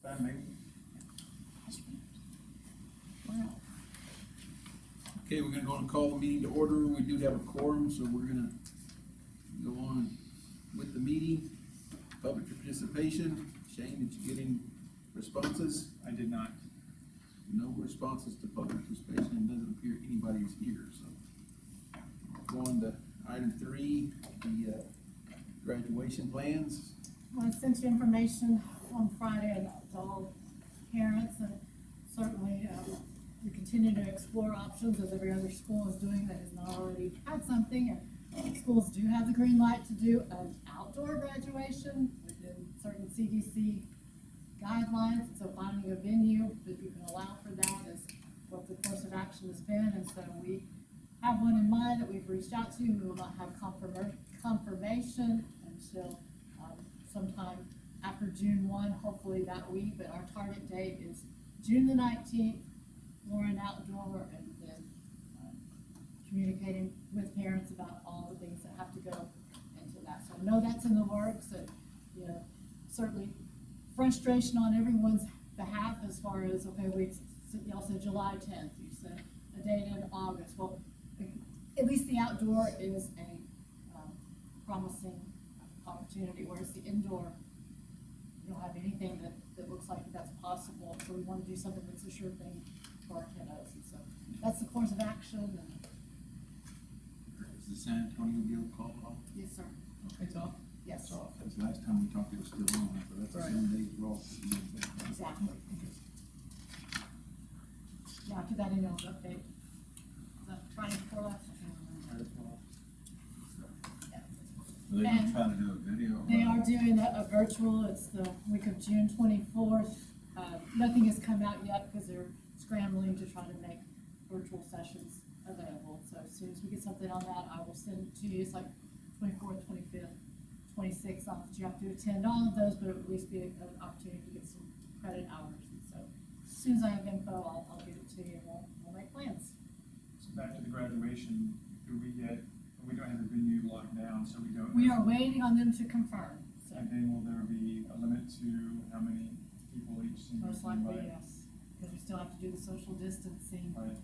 That maybe. Wow. Okay, we're gonna go and call the meeting to order. We do have a quorum, so we're gonna go on with the meeting. Public participation. Shane, did you get any responses? I did not. No responses to public participation, and doesn't appear anybody's here, so. Go on to item 3, the graduation plans. Well, I sent you information on Friday and to all parents, and certainly, we continue to explore options as every other school is doing that has not already had something. And schools do have the green light to do an outdoor graduation within certain CDC guidelines, so finding a venue that you can allow for that is what the course of action has been, and so we have one in mind that we've reached out to. We will not have confirmation until, sometime after June 1, hopefully that week, but our target date is June the 19th, for an outdoor, and then, communicating with parents about all the things that have to go into that. So I know that's in the works, and, you know, certainly frustration on everyone's behalf as far as, okay, y'all said July 10th, you said a date in August. Well, at least the outdoor is a promising opportunity, whereas the indoor, you don't have anything that looks like that's possible. So we want to do something that's a sure thing for our kiddos, and so that's the course of action. And Is the San Antonio deal called off? yes, sir. It's off? Yes, It's off. That's the last time we talked, it was still on, so that's the Right. same days we're off. exactly. Yeah, I put that in on the update. Is that Friday before last? I can't remember. Yeah. Are they And gonna try to do a video? They are doing a virtual. It's the week of June 24th. Nothing has come out yet because they're scrambling to try to make virtual sessions available. So as soon as we get something on that, I will send it to you. It's like 24th, 25th, 26th, not that you have to attend all of those, but it would at least be an opportunity to get some credit hours. And so as soon as I have info, I'll give it to you, and we'll make plans. So back to the graduation, we don't have the venue locked down, so we don't. We are waiting on them to confirm. So And then will there be a limit to how many people each senior? most can likely, invite? yes, because we still have to do the social distancing, Right,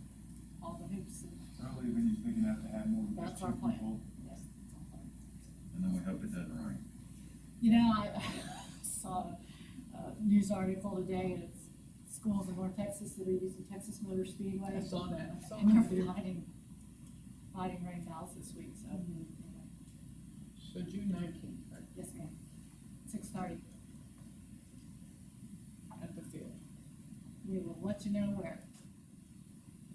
all the hoops, and so hopefully the venue's big enough to have more than just that's two our plan. people. Yes, that's our plan. And then we hope it doesn't rain. You know, I saw a news article today, and it's schools in North Texas that are using Texas Motor Speedway. I saw that. And they're fighting rain gals this week, so. anyway. So June 19th, right, Yes, ma'am. 6:30. at the field. We will let you know where.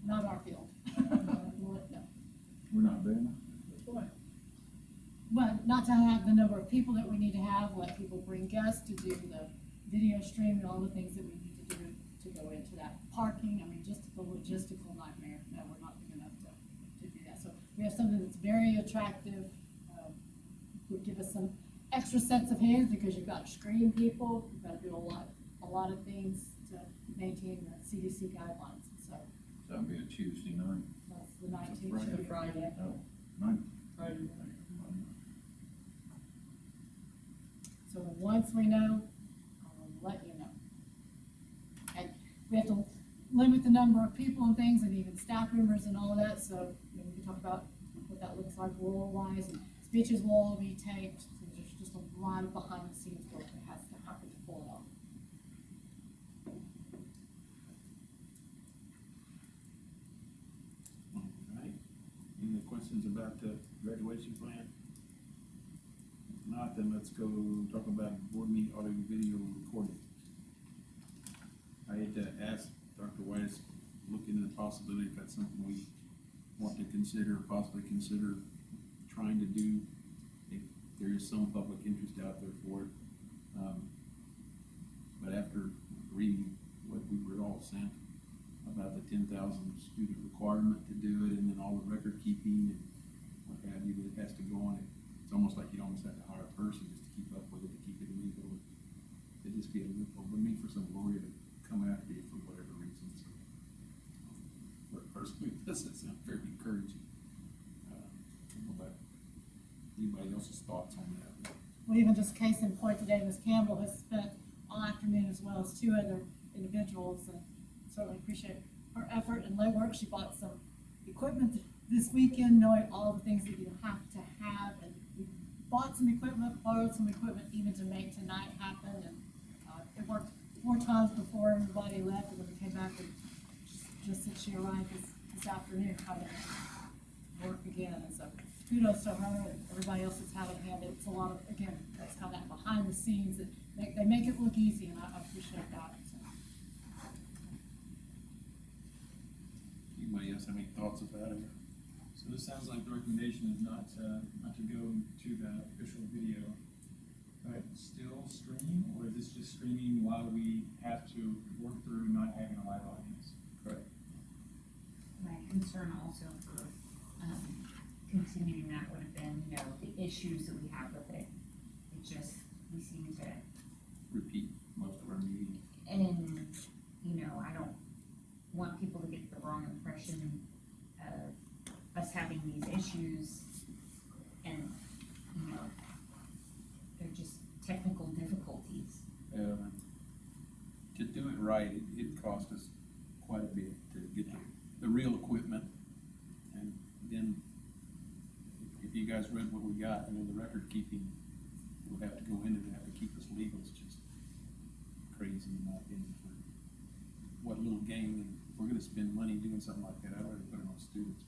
Not our field. No. We're not doing Why? But not to have the number of people that we need to have, let people bring guests to do the video stream and all the things that we need to do to go into that. Parking, I mean, just the logistical nightmare. No, we're not big enough to do that. So we have something that's very attractive, would give us some extra sets of hands because you've got to screen people, you've got to do a lot of things to maintain the CDC guidelines. And so it. That'll be a Tuesday night. that's the 19th. Friday. should be Friday. Oh, night. Friday. So once we know, I'll let you know. And we have to limit the number of people and things, and even staff members and all of that, so we can talk about what that looks like role-wise, and speeches will all be taped, so there's just a lot of behind-the-scenes work that has to happen to pull it off. All right. Any questions about the graduation plan? If not, then let's go talk about board meeting audio video recording. I had to ask Dr. Weiss, look into the possibility if that's something we want to consider, possibly consider trying to do, if there is some public interest out there for it. But after reading what we were all sent about the 10,000 student requirement to do it, and then all the record keeping and what have you, that has to go on it, it's almost like you'd almost have to hire a person just to keep up with it, to keep it legal. It'd just be a loophole, but me for some lawyer to come after you for whatever reason, so. But personally, it doesn't sound very encouraging. I don't know about anybody else's thoughts on that. Well, even just case in point today, Ms. Campbell has spent all afternoon, as well as two other individuals, and certainly appreciate her effort and legwork. She bought some equipment this weekend, knowing all the things that you have to have, and we bought some equipment, borrowed some equipment even to make tonight happen, and it worked 4 times before everybody left, and when we came back, and just that she arrived this afternoon, kind of work again, and so kudos to her and everybody else that's had a hand. It's a lot of, again, that's kind of that behind the scenes that they make it look easy, and I appreciate that. So. Anybody else have any thoughts about it? So this sounds like the recommendation is not to go to the official video, but still stream, or is this just streaming while we have to work through not having a live audience? Correct. My concern also for, continuing that would have been, you know, the issues that we have with it. It just, we seem to, Repeat most of our meetings. and, you know, I don't want people to get the wrong impression of us having these issues, and, you know, they're just technical difficulties. To do it right, it cost us quite a bit to get the real equipment. And then, if you guys read what we got, you know, the record keeping will have to go into that to keep us legal. It's just crazy in my opinion for what little gain. And if we're gonna spend money doing something like that, I'd rather put it on students.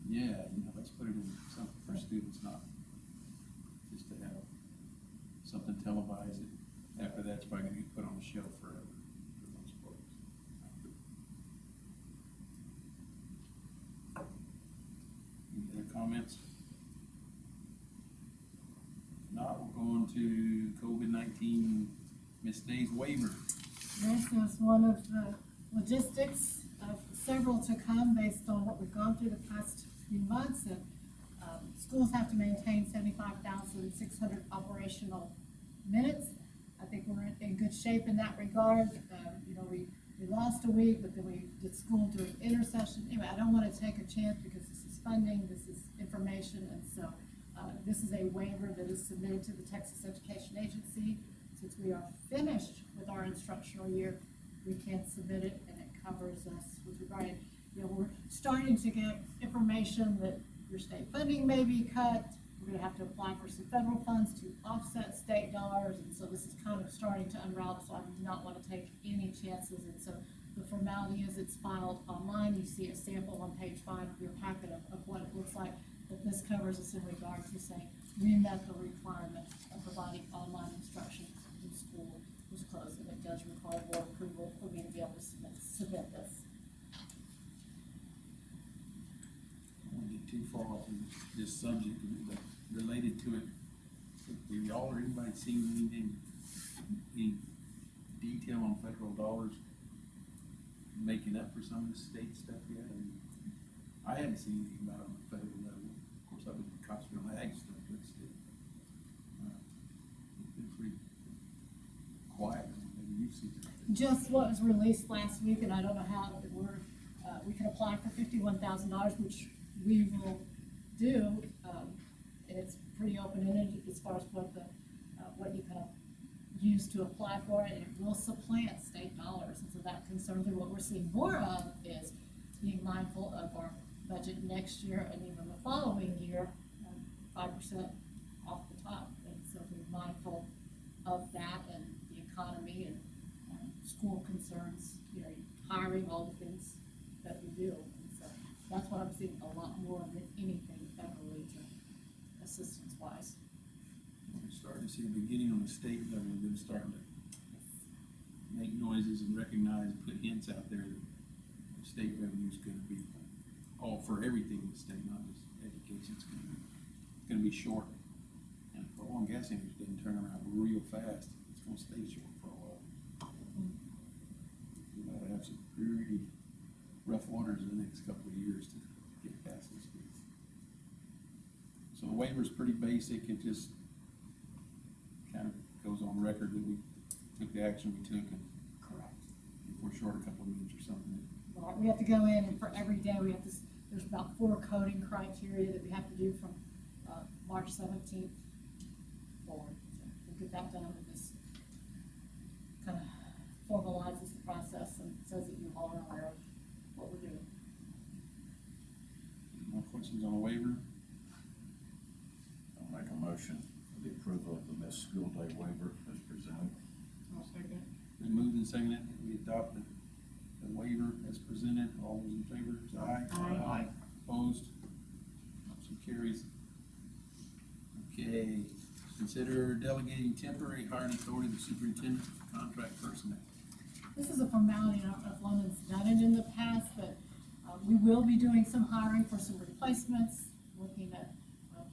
Yeah, you know, let's put it in something for students, not just to have something televised. After that's probably gonna get put on the shelf forever, for the most part. Any other comments? If not, we'll go on to COVID-19 missed days waiver. This is one of the logistics of several to come based on what we've gone through the past few months, and schools have to maintain 75,600 operational minutes. I think we're in good shape in that regard. You know, we lost a week, but then we did school during intersession. Anyway, I don't want to take a chance because this is funding, this is information, and so this is a waiver that is submitted to the Texas Education Agency. Since we are finished with our instructional year, we can submit it, and it covers us with regard. You know, we're starting to get information that your state funding may be cut. We're gonna have to apply for some federal funds to offset state dollars, and so this is kind of starting to unravel, so I do not want to take any chances. And so the formality is it's filed online. You see a sample on page 5 of your packet of what it looks like, but this covers us in regard to saying we met the requirement of providing online instruction when school was closed, and it does require board approval for me to be able to submit this. I don't want to get too far off of this subject, but related to it, have y'all or anybody seen anything, any detail on federal dollars making up for some of the state stuff yet? I mean, I haven't seen anything about it on the federal level. Of course, I've been concentrating on ag stuff, but still. It's been pretty quiet. Maybe you've seen it. Just what was released last week, and I don't know how it worked. We can apply for $51,000, which we will do, and it's pretty open-ended as far as what you can use to apply for it, and it will supplant state dollars, and so that concerns me. What we're seeing more of is being mindful of our budget next year and even the following year, 5% off the top, and so be mindful of that and the economy and school concerns, you know, hiring, all the things that we do. And so that's what I'm seeing a lot more than anything federally to assistance wise. We're starting to see the beginning on the state level, them starting to make noises and recognize, put hints out there that the state revenue is gonna be all for everything in the state, not just education. It's gonna be short. And if the oil and gas industry doesn't turn around real fast, it's gonna stay short for a while. We're gonna have some pretty rough waters in the next couple of years to get past this. So the waiver's pretty basic. It just kind of goes on record that we took the action we took, and Correct. if we're short a couple of minutes or something. Right, we have to go in, and for every day, we have to, there's about 4 coding criteria that we have to do from March 17th forward. So we'll get that done on the waiver? I'll make a motion for the approval of the missed school day waiver as presented. I'll second. Been moved and seconded that we adopt the waiver as presented. All those in favor, say aye. Aye. Opposed? Motion carries. Okay, consider delegating temporary hiring authority to the superintendent of contract personnel. This is a formality, I don't know if London's done it in the past, but we will be doing some hiring for some replacements, looking at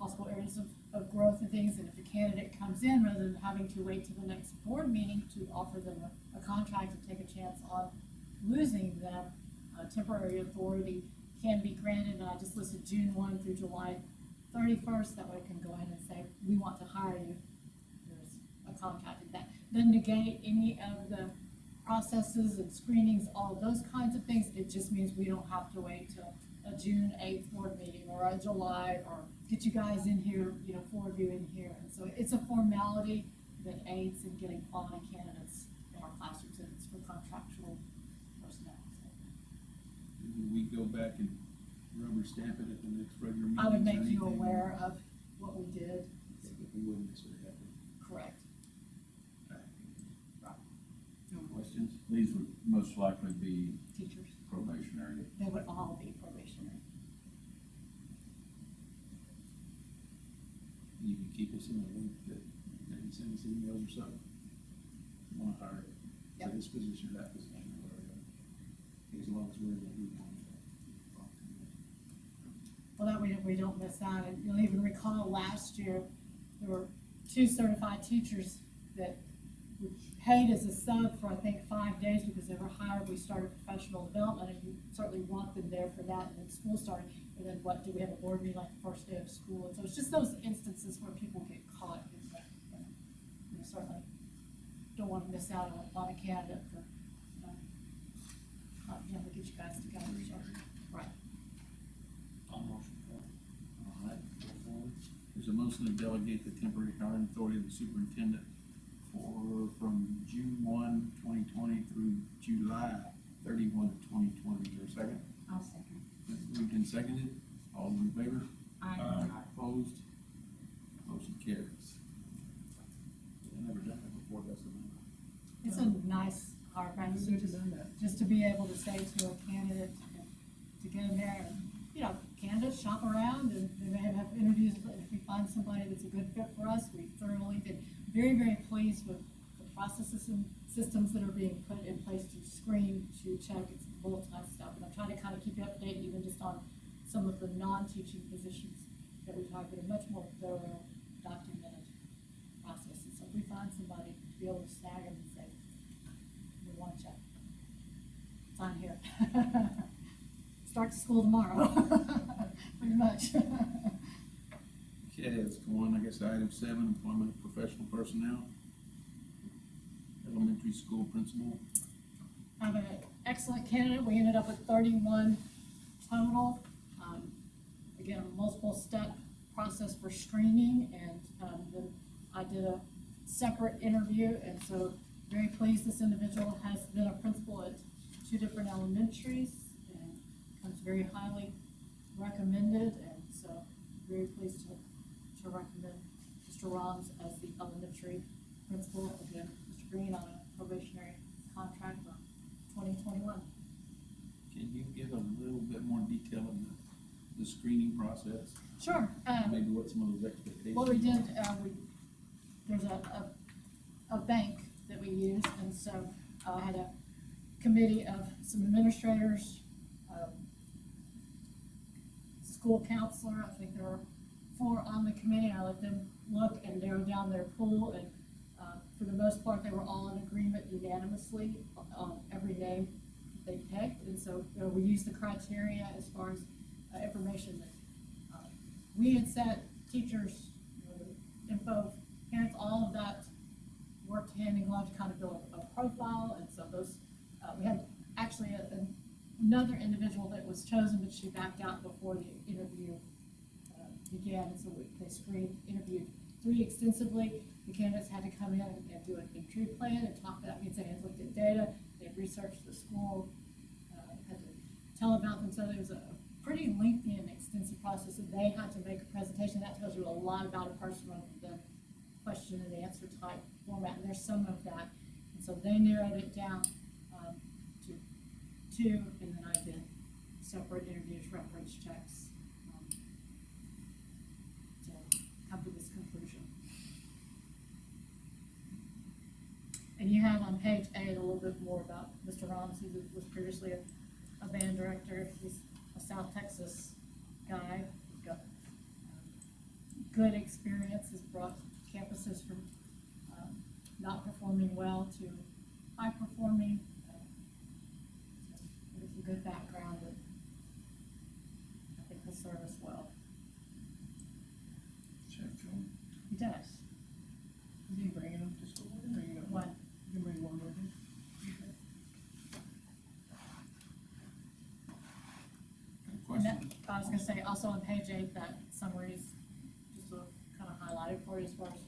possible areas of growth and things, and if a candidate comes in, rather than having to wait till the next board meeting to offer them a contract and take a chance on losing them, temporary authority can be granted, and I just listed June 1 through July 31st, that way I can go ahead and say, we want to hire you, there's a contract in that. Then negate any of the processes and screenings, all of those kinds of things, it just means we don't have to wait till a June 8th board meeting, or a July, or get you guys in here, you know, 4 of you in here, and so it's a formality that aids in getting quality candidates in our classrooms, and it's for contractual personnel. So Would we go back and rubber stamp it at the next regular meeting? I would make you aware of what we did, If we wouldn't, this would happen. correct. Questions? These would most likely be Teachers, probationary. they would all be probationary. You can keep us in the loop that, maybe send us emails or something. You wanna hire it, Yep. for this position or that position, or whatever. As long as we're in the loop on it. Well, that way we don't miss out, and you'll even recall last year, there were 2 certified teachers that we paid as a sub for, I think, 5 days because they were hired, we started professional development, and you certainly want them there for that, and then school started, and then what, do we have a board meeting like the first day of school, and so it's just those instances where people get caught, and we certainly don't wanna miss out on a candidate for, not being able to get you guys together, so, right. I'll motion for it. All right, go forward. There's a motion to delegate the temporary hiring authority of the superintendent from June 1, 2020 through July 31, 2020. Is there a second? I'll second. Moved and seconded. All in favor? Aye. Opposed? Motion carries. I've never done that before, that's the number. It's a nice hard practice, Never done that. just to be able to say to a candidate, to get in there, and, you know, candidates shop around, and they may have interviews, but if we find somebody that's a good fit for us, we thoroughly been very, very pleased with the processes and systems that are being put in place to screen, to check, it's multi stuff, and I'm trying to kind of keep you up to date, even just on some of the non-teaching positions that we talked about, a much more thorough, documented processes, so if we find somebody, to be able to snag them and say, we want you, sign here. Start school tomorrow, pretty much. Okay, let's go on, I guess, to item 7, employment of professional personnel. Elementary school principal. I have an excellent candidate, we ended up with 31 total. Again, a multiple step process for screening, and then I did a separate interview, and so very pleased this individual has been a principal at 2 different elementaries, and comes very highly recommended, and so very pleased to recommend Mr. Roms as the elementary principal. Again, Mr. Green on a probationary contract for 2021. Can you give a little bit more detail on the screening process? Sure. Maybe what some of those expectations? What we did, there's a bank that we used, and so I had a committee of some administrators, school counselor, I think there were 4 on the committee, and I let them look and narrow down their pool, and for the most part, they were all in agreement unanimously on every name they picked, and so, you know, we used the criteria as far as information that we had set, teachers, you know, the info, parents, all of that worked hand in glove to kind of build a profile, and so those, we had actually another individual that was chosen, but she backed out before the interview began, and so interviewed 3 extensively. The candidates had to come in and do an entry plan and talk, that means they had looked at data, they had researched the school, had to tell about themselves. It was a pretty lengthy and extensive process, and they had to make a presentation. That tells you a lot about a person rather than question and answer type format, and there's some of that. And so they narrowed it down, to two, and then I did separate interviews, reference checks, to come to this conclusion. And you have on page 8 a little bit more about Mr. Roms, who was previously a band director. He's a South Texas guy. He's got good experience. Has brought campuses from not performing well to high performing. With a good background, and I think he'll serve us well. Check them. He does. Did you bring it up to school? Or you got One. You bring one with you? Got a And that, question? I was gonna say, also on page 8, that summary is just sort of kind of highlighted for you as far as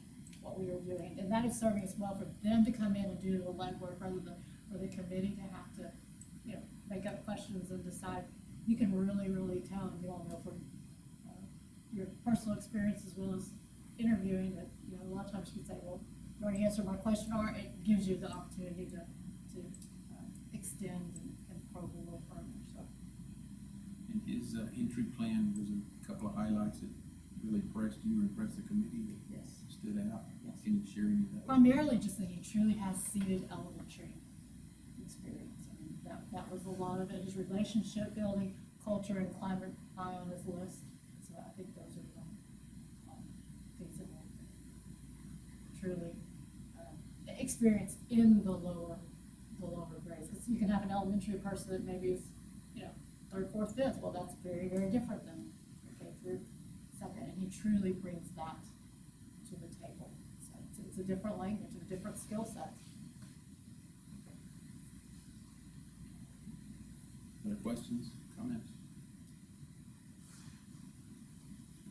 what we were doing. And that is serving us well for them to come in and do the legwork rather than for the committee to have to, you know, make up questions and decide. You can really, really tell, and you all know from your personal experience as well as interviewing that, you know, a lot of times you can say, well, you already answered my question, or it gives you the opportunity to extend and probe a little further, so. And his entry plan was a couple of highlights that really impressed you or impressed the committee that Yes. stood out. Yes. Can you share any of that? Primarily just that he truly has seated elementary experience. I mean, that was a lot of it, his relationship building, culture and climate high on his list. So I think those are the things that will truly experience in the lower grades. Because you can have an elementary person that maybe is, you know, 3rd, 4th, 5th. Well, that's very, very different than K through 2nd, and he truly brings that to the table. So it's a different language, a different skill set. Other questions, comments?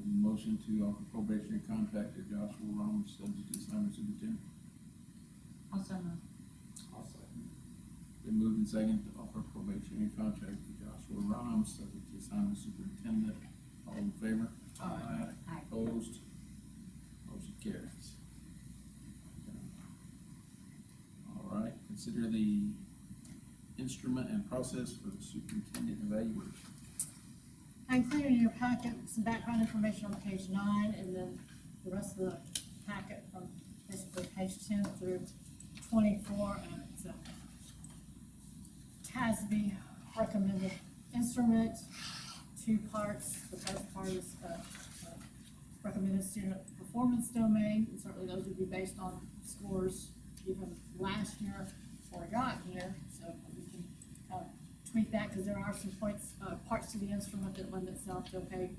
Motion to offer probationary contract to Joshua Ramos, subject to assignment superintendent. Also, Been moved and second to offer probationary contract to Joshua Ramos, subject to assignment superintendent. All in favor? Aye. Aye. Opposed? Motion carries. All right, consider the instrument and process for the superintendent evaluation. I included in your packet some background information on page 9, and then the rest of the packet from basically page 10 through 24, and it's a TASB recommended instrument, 2 parts. The first part is recommended student performance domain, and certainly those would be based on scores even last year before I got here, so we can tweak that, because there are some parts to the instrument that lend itself to, okay,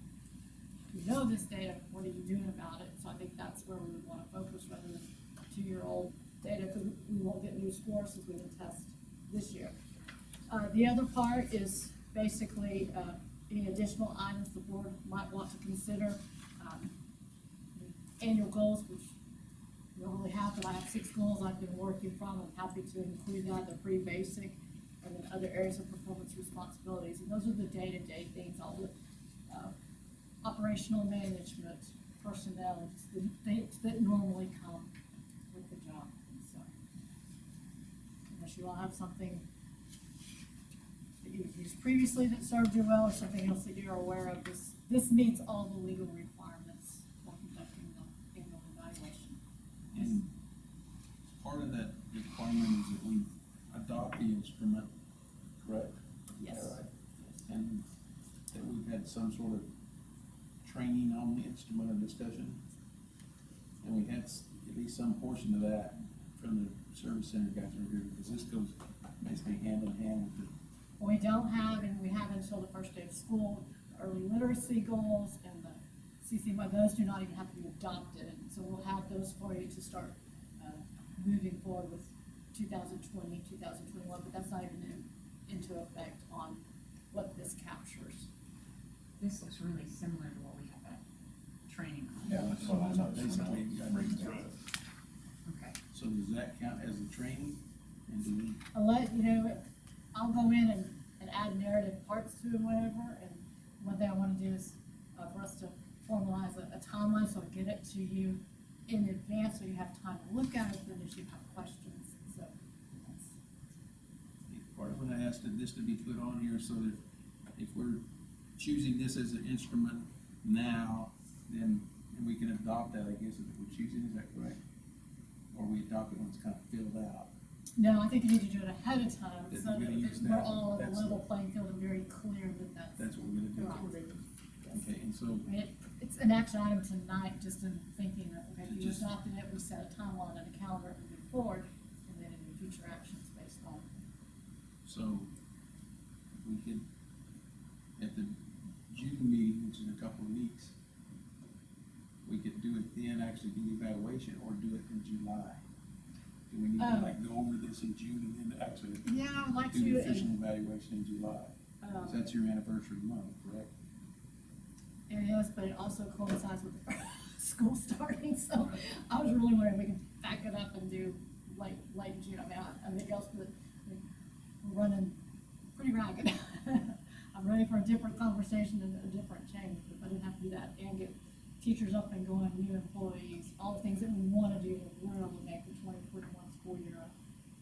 you know this data, what are you doing about it? So I think that's where we would want to focus rather than 2-year-old data, because we won't get new scores since we didn't test this year. The other part is basically any additional items the board might want to consider. Annual goals, which we don't really have, but I have 6 goals I've been working from. I'm happy to include that. They're pretty basic. And then other areas of performance responsibilities. And those are the day-to-day things, all the operational management, personnel, just the things that normally come with the job. So, unless you all have something that you've used previously that served you well, or something else that you're aware of, this meets all the legal requirements for conducting the annual evaluation. And part of that requirement is that we adopt the instrument, correct? Yes. All right. And that we've had some sort of training on the instrument of discussion. And we had at least some portion of that from the service center guys over here, because this goes basically hand in hand with the. We don't have, and we have until the first day of school, early literacy goals and the CCMY, those do not even have to be adopted. And so we'll have those for you to start moving forward with 2020, 2021, but that's not even into effect on what this captures. this looks really similar to what we have at training. Yeah, that's what I noticed. Basically, you gotta read through it. Okay. So does that count as a training? And do we, I'll let, you know, I'll go in and add narrative parts to it, whatever, and one thing I wanna do is, for us to formalize a timeline, so I get it to you in advance, so you have time to look at it, then if you have questions, so. that's- Part of what I asked this to be put on here, so that if we're choosing this as an instrument now, then we can adopt that, I guess, if we're choosing, is that correct? Or we adopt it when it's kind of filled out? No, I think you need to do it ahead of time, That so we're gonna use that we're that. all on a That's- level playing field and very clear that That's what we're gonna do. Right. Okay, and so, I mean, it's an action item tonight, just in thinking that, okay, if you Just- adopted it, we set a timeline and a calendar and move forward, and then any future actions based on. so we could, at the June meeting, which is in a couple of weeks, we could do it then, actually do the evaluation, or do it in July. Do we need to like go over this in June and then actually Yeah, I'd like do the to, official evaluation in July? um, So that's your anniversary month, correct? it is, but it also coincides with the school starting, so I was really wondering if we can back it up and do late June. I mean, I think else, but we're running pretty ragged. I'm ready for a different conversation and a different change, but I didn't have to do that and get teachers up and going, new employees, all the things that we wanna do to really make the 2021 school year.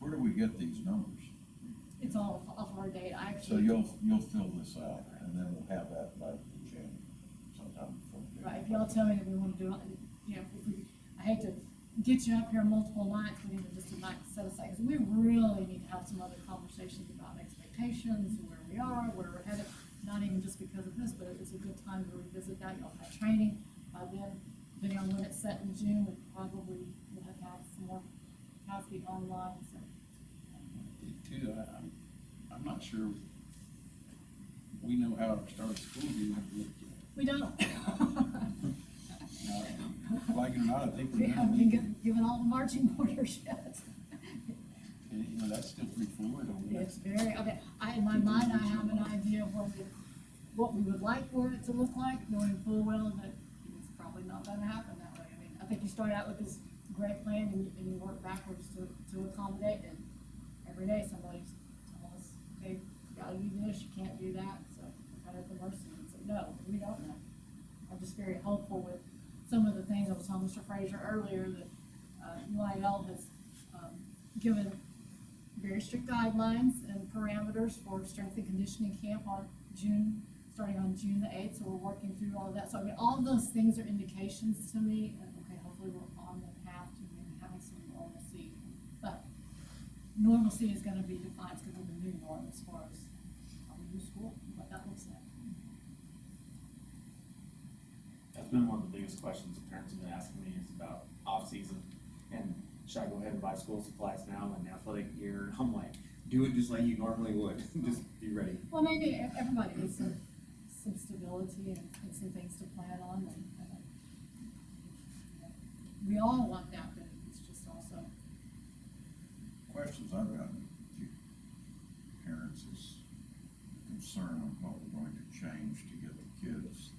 Where do we get these numbers? It's all off our data, I So actually. you'll fill this out, and then we'll have that by June, sometime before June. Right, if y'all tell me that we wanna do it, you know, if we, I hate to get you up here multiple nights, we need to just a night set aside, cause we really need to have some other conversations about expectations, where we are, where we're headed. Not even just because of this, but it's a good time to revisit that, y'all have training, then, depending on when it's set in June, we probably will have had some more capacity online, so. Too, I'm not sure we know how our start of school year is gonna look yet. We don't. Like it or not, I think We we're gonna haven't been need, given all the marching orders yet. and, you know, that's still pretty fluid over there. It's very, okay, in my mind, I have an idea of what we would like for it to look like, knowing full well that it's probably not gonna happen that way. I mean, I think you start out with this great plan and you work backwards to accommodate, and every day somebody's telling us, hey, you gotta do this, you can't do that, so we're kind of at the mercy, and so, no, we don't know. I'm just very hopeful with some of the things I was telling Mr. Frazier earlier, that, UIL has, given very strict guidelines and parameters for strength and conditioning camp on starting on June the 8th, so we're working through all of that. So I mean, all of those things are indications to me, and okay, hopefully we're on the path to maybe having some normalcy. But normalcy is gonna be defined, it's gonna be the new norm as far as how we do school, and what that looks like. That's been one of the biggest questions parents have been asking me is about off-season, and should I go ahead and buy school supplies now in athletic gear? I'm like, do it just like you normally would, just be ready. Well, maybe everybody needs some stability and some things to plan on, and we all want that, but it's just also. Questions I've gotten from a few parents is concern on what we're going to change to get the kids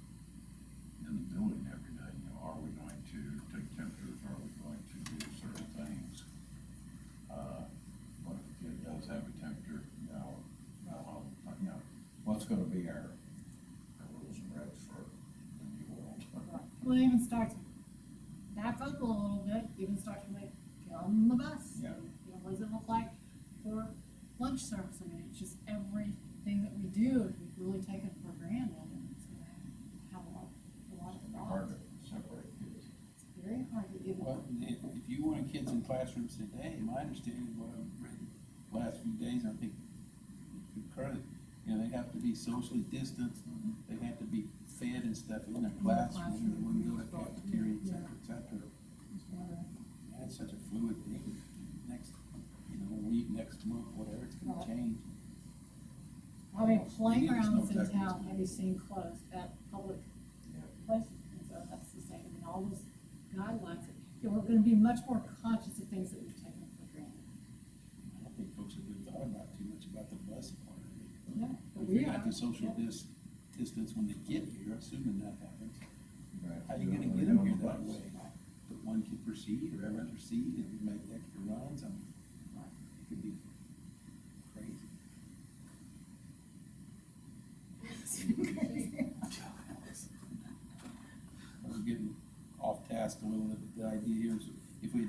in the building every day. You know, are we going to take temperatures, are we going to do certain things? What if a kid does have a temperature, you know, what's gonna be our rules and regs for the new world? Well, it even starts, back up a little bit, even starts with, get on the bus. Yeah. You know, what does it look like for lunch service? I mean, it's just everything that we do, we've really taken for granted, and it's gonna have a lot of Hard problems. to separate kids. It's very hard to even. Well, if you wanted kids in classrooms today, my understanding of what I've read the last few days, I think concurrent, you know, they have to be socially distanced, they have to be fed and stuff in their classroom, they wouldn't go to cafeteria, et cetera, et cetera. And it's such a fluid thing, next, you know, week, next month, whatever, it's gonna Right. change. How many Well, playgrounds in there's no town have you seen closed at public places? And so that's the same, I mean, all those guidelines, you know, we're gonna be much more conscious of things that we've taken for granted. I don't think folks have really thought about too much about the bus part of it. Yeah, but If we they are. have the social Yeah. distance when they get here, assuming that happens, Right. how you gonna get them here that way? Put one kid per seat or every other seat and make extra runs, I mean, it could be crazy.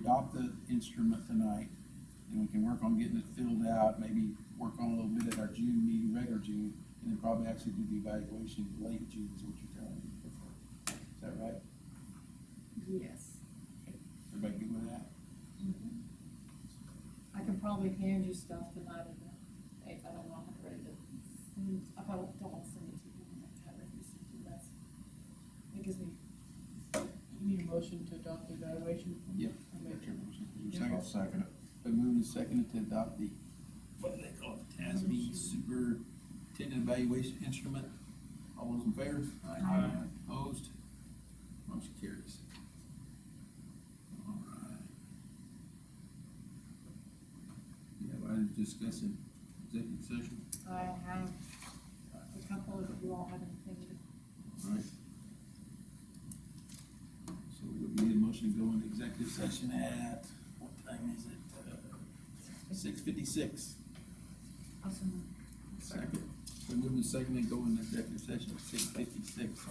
adopt the instrument tonight, and we can work on getting it filled out, maybe work on a little bit at our June meeting, regular June, and then probably actually do the evaluation late June is what you're telling me. Is that right? Yes. Everybody good with that? I can probably hand you stuff tonight in the, if I don't know how to read it. I probably don't want to send it to you, I have it sent to you, that's, it gives me, You need a motion to adopt the evaluation? Yep. I make That's your motion. Is Yeah. there a I'll second it. Been moved and seconded to adopt the, what do they call it, TASB Superintendent Evaluation Instrument. All those in favor? Aye. Opposed? Motion carries. All right. Yeah, I discussing executive session. I have a couple of you all have anything to. All right. So we need a motion to go into executive session at, what time is it? 6:56. Also, Second. We move to second and go into executive session at 6:56.